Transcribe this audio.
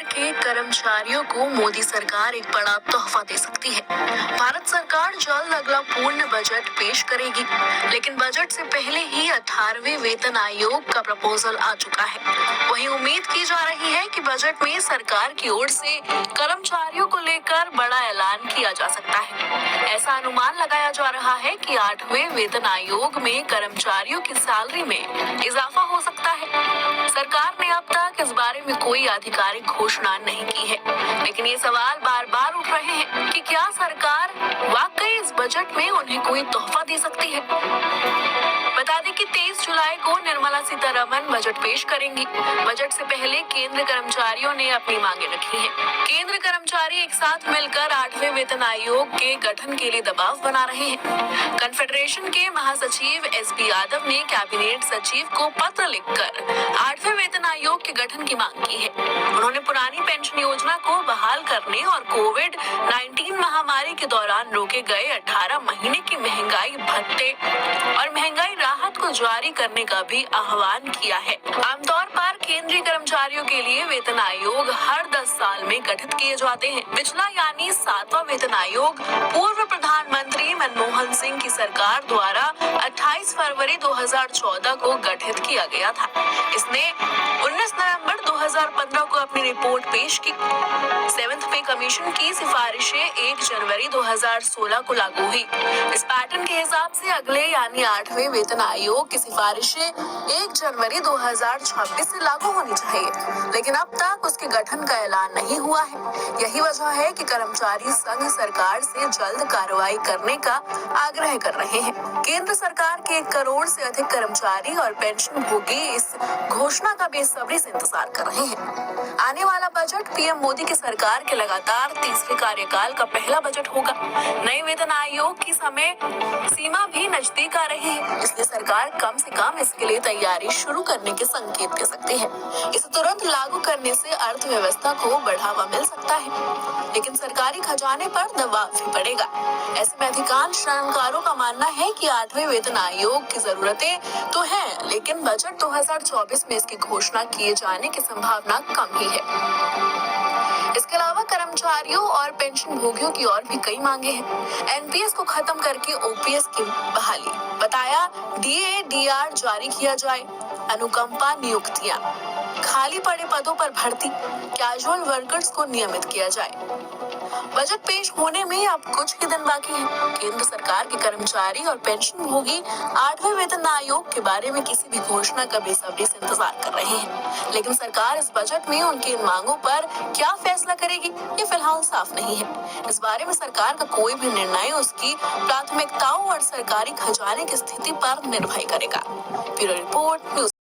के कर्मचारियों को मोदी सरकार एक बड़ा तोहफा दे सकती है। भारत सरकार जल्द अगला पूर्ण बजट पेश करेगी, लेकिन बजट से पहले ही 18वें वेतन आयोग का प्रपोजल आ चुका है। वहीं उम्मीद की जा रही है कि बजट में सरकार की ओर से कर्मचारियों को लेकर बड़ा ऐलान किया जा सकता है। ऐसा अनुमान लगाया जा रहा है कि 8वें वेतन आयोग में कर्मचारियों की सैलरी में इजाफा हो सकता है। सरकार ने अब तक इस बारे में कोई आधिकारिक घोषणा नहीं की है, लेकिन ये सवाल बार बार उठ रहे हैं कि क्या सरकार वाकई इस बजट में उन्हें कोई तोहफा दे सकती है। बता दें कि 23 जुलाई को निर्मला सीतारमण बजट पेश करेंगी। बजट से पहले केंद्र कर्मचारियों ने अपनी मांगे रखी हैं। केंद्र कर्मचारी एक साथ मिलकर 8वें वेतन आयोग के गठन के लिए दबाव बना रहे हैं। कन्फेडरेशन के महासचिव एसबी यादव ने कैबिनेट सचिव को पत्र लिखकर 8वें वेतन आयोग के गठन की मांग की है। उन्होंने पुरानी पेंशन योजना को बहाल करने और कोविड-19 महामारी के दौरान रोके गए 18 महीने की महंगाई भत्ते और महंगाई राहत को जारी करने का भी आह्वान किया है। आमतौर पर केंद्रीय कर्मचारियों के लिए वेतन आयोग हर 10 साल में गठित किए जाते हैं। पिछला यानी 7वां वेतन आयोग पूर्व प्रधानमंत्री मनमोहन सिंह की सरकार द्वारा 28 फरवरी 2014 को गठित किया गया था। इसने 19 नवंबर 2015 को अपनी रिपोर्ट पेश की। 7th पे कमीशन की सिफारिशें 1 जनवरी 2016 को लागू हुई। इस पैटर्न के हिसाब से अगले यानी 8वें वेतन आयोग की सिफारिशें 1 जनवरी 2026 से लागू होनी चाहिए, लेकिन अब तक उसके गठन का ऐलान नहीं हुआ है। यही वजह है कि कर्मचारी संघ सरकार से जल्द कार्रवाई करने का आग्रह कर रहे हैं। केंद्र सरकार के 1 करोड़ से अधिक कर्मचारी और पेंशन भोगी इस घोषणा का बेसब्री से इंतजार कर रहे हैं। आने वाला बजट पीएम मोदी की सरकार के लगातार तीसरे कार्यकाल का पहला बजट होगा। नए वेतन आयोग की समय सीमा भी नजदीक आ रही है, इसलिए सरकार कम से कम इसके लिए तैयारी शुरू करने के संकेत दे सकती है। इसे तुरंत लागू करने से अर्थव्यवस्था को बढ़ावा मिल सकता है, लेकिन सरकारी खजाने पर दबाव भी पड़ेगा। ऐसे में अधिकांश जानकारों का मानना है कि 8वें वेतन आयोग की जरूरतें तो हैं, लेकिन बजट 2024 में इसकी घोषणा किए जाने की संभावना कम ही है। इसके अलावा कर्मचारियों और पेंशन भोगियों की और भी कई मांगे हैं। एनपीएस को खत्म करके ओपीएस की बहाली, बताया डीए-डीआर जारी किया जाए, अनुकंपा नियुक्तियां, खाली पड़े पदों पर भर्ती, कैजुअल वर्कर्स को नियमित किया जाए। बजट पेश होने में अब कुछ ही दिन बाकी हैं। केंद्र सरकार के कर्मचारी और पेंशन भोगी 8वें वेतन आयोग के बारे में किसी भी घोषणा का बेसब्री से इंतजार कर रहे हैं, लेकिन सरकार इस बजट में उनकी इन मांगों पर क्या फैसला करेगी, ये फिलहाल साफ नहीं है। इस बारे में सरकार का कोई भी निर्णय उसकी प्राथमिकताओं और सरकारी खजाने की स्थिति पर निर्भर करेगा। Bureau report, news.